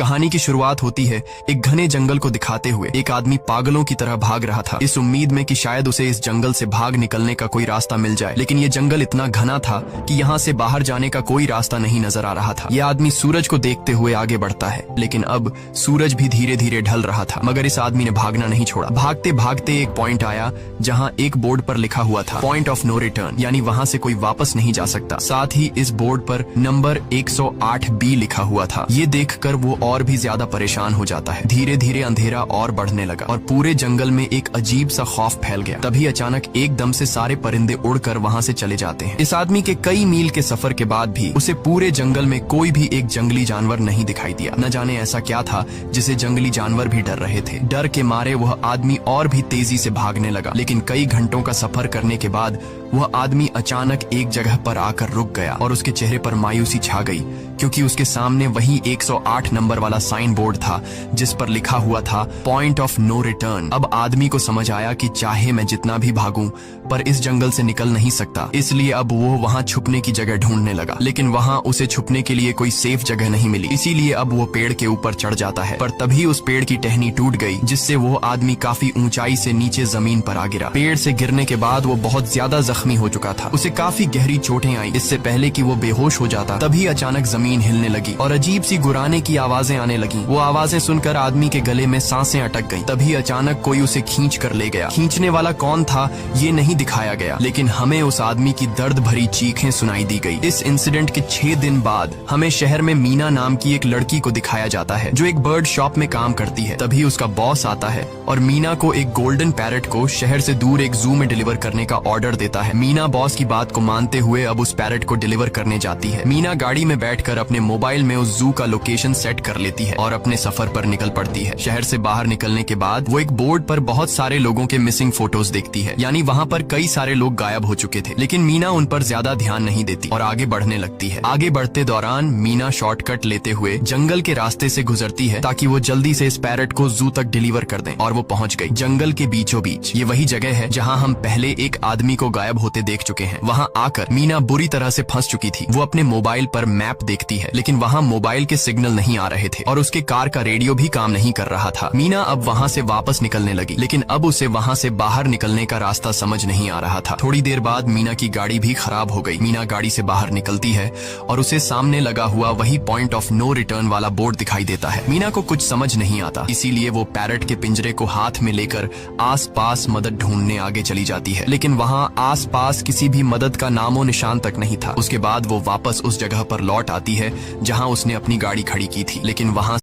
कहानी की शुरुआत होती है एक घने जंगल को दिखाते हुए। एक आदमी पागलों की तरह भाग रहा था, इस उम्मीद में कि शायद उसे इस जंगल से भाग निकलने का कोई रास्ता मिल जाए। लेकिन ये जंगल इतना घना था कि यहाँ से बाहर जाने का कोई रास्ता नहीं नजर आ रहा था। यह आदमी सूरज को देखते हुए आगे बढ़ता है, लेकिन अब सूरज भी धीरे धीरे ढल रहा था। मगर इस आदमी ने भागना नहीं छोड़ा। भागते भागते एक पॉइंट आया जहाँ एक बोर्ड पर लिखा हुआ था पॉइंट ऑफ नो रिटर्न, यानी वहाँ से कोई वापस नहीं जा सकता। साथ ही इस बोर्ड पर नंबर 108B लिखा हुआ था। ये देखकर वो और भी ज्यादा परेशान हो जाता है। धीरे धीरे अंधेरा और बढ़ने लगा और पूरे जंगल में एक अजीब सा खौफ फैल गया। तभी अचानक एकदम से सारे परिंदे उड़कर वहाँ से चले जाते हैं। इस आदमी के कई मील के सफर के बाद भी उसे पूरे जंगल में कोई भी एक जंगली जानवर नहीं दिखाई दिया। न जाने ऐसा क्या था जिसे जंगली जानवर भी डर रहे थे। डर के मारे वह आदमी और भी तेजी से भागने लगा, लेकिन कई घंटों का सफर करने के बाद वह आदमी अचानक एक जगह पर आकर रुक गया और उसके चेहरे पर मायूसी छा गई, क्योंकि उसके सामने वही 108 नंबर वाला साइन बोर्ड था जिस पर लिखा हुआ था पॉइंट ऑफ नो रिटर्न। अब आदमी को समझ आया कि चाहे मैं जितना भी भागूं पर इस जंगल से निकल नहीं सकता। इसलिए अब वो वहाँ छुपने की जगह ढूंढने लगा, लेकिन वहाँ उसे छुपने के लिए कोई सेफ जगह नहीं मिली। इसीलिए अब वो पेड़ के ऊपर चढ़ जाता है, पर तभी उस पेड़ की टहनी टूट गई, जिससे वो आदमी काफी ऊंचाई से नीचे जमीन पर आ गिरा। पेड़ से गिरने के बाद वो बहुत ज्यादा जख्मी हो चुका था। उसे काफी गहरी चोटें आई। इससे पहले कि वो बेहोश हो जाता तभी अचानक जमीन हिलने लगी और अजीब सी गुर्राने की आवाजें आने लगी। वो आवाजें सुनकर आदमी के गले में सांसें अटक गईं। तभी अचानक कोई उसे खींच कर ले गया। खींचने वाला कौन था ये नहीं दिखाया गया, लेकिन हमें उस आदमी की दर्द भरी चीखें सुनाई दी गई। इस इंसिडेंट के 6 दिन बाद हमें शहर में मीना नाम की एक लड़की को दिखाया जाता है जो एक बर्ड शॉप में काम करती है। तभी उसका बॉस आता है और मीना को एक गोल्डन पैरट को शहर से दूर एक जू में डिलीवर करने का ऑर्डर देता है। मीना बॉस की बात को मानते हुए अब उस पैरट को डिलीवर करने जाती है। मीना गाड़ी में बैठकर अपने मोबाइल में उस जू का लोकेशन सेट कर लेती है और अपने सफर पर निकल पड़ती है। शहर से बाहर निकलने के बाद वो एक बोर्ड पर बहुत सारे लोगों के मिसिंग फोटोज देखती है, यानी वहाँ पर कई सारे लोग गायब हो चुके थे। लेकिन मीना उन पर ज्यादा ध्यान नहीं देती और आगे बढ़ने लगती है। आगे बढ़ते दौरान मीना शॉर्टकट लेते हुए जंगल के रास्ते से गुजरती है ताकि वो जल्दी से इस पैरट को जू तक डिलीवर कर दें, और वो पहुँच गई जंगल के बीचों बीच। ये वही जगह है जहाँ हम पहले एक आदमी को गायब होते देख चुके हैं। वहाँ आकर मीना बुरी तरह से फंस चुकी थी। वो अपने मोबाइल पर मैप देखती है, लेकिन वहाँ मोबाइल के सिग्नल नहीं आ रहे थे और उसके कार का रेडियो भी काम नहीं कर रहा था। मीना अब वहाँ से वापस निकलने लगी, लेकिन अब उसे वहाँ से बाहर निकलने का रास्ता समझ नहीं आ रहा था। थोड़ी देर बाद मीना की गाड़ी भी खराब हो गई। मीना गाड़ी से बाहर निकलती है और उसे सामने लगा हुआ वही पॉइंट ऑफ नो रिटर्न वाला बोर्ड दिखाई देता है। मीना को कुछ समझ नहीं आता, इसीलिए वो पैरट के पिंजरे को हाथ में लेकर आसपास मदद ढूंढने आगे चली जाती है, लेकिन वहाँ आसपास किसी भी मदद का नामो निशान तक नहीं था। उसके बाद वो वापस उस जगह पर लौट आती है जहाँ उसने अपनी गाड़ी खड़ी की थी, लेकिन वहाँ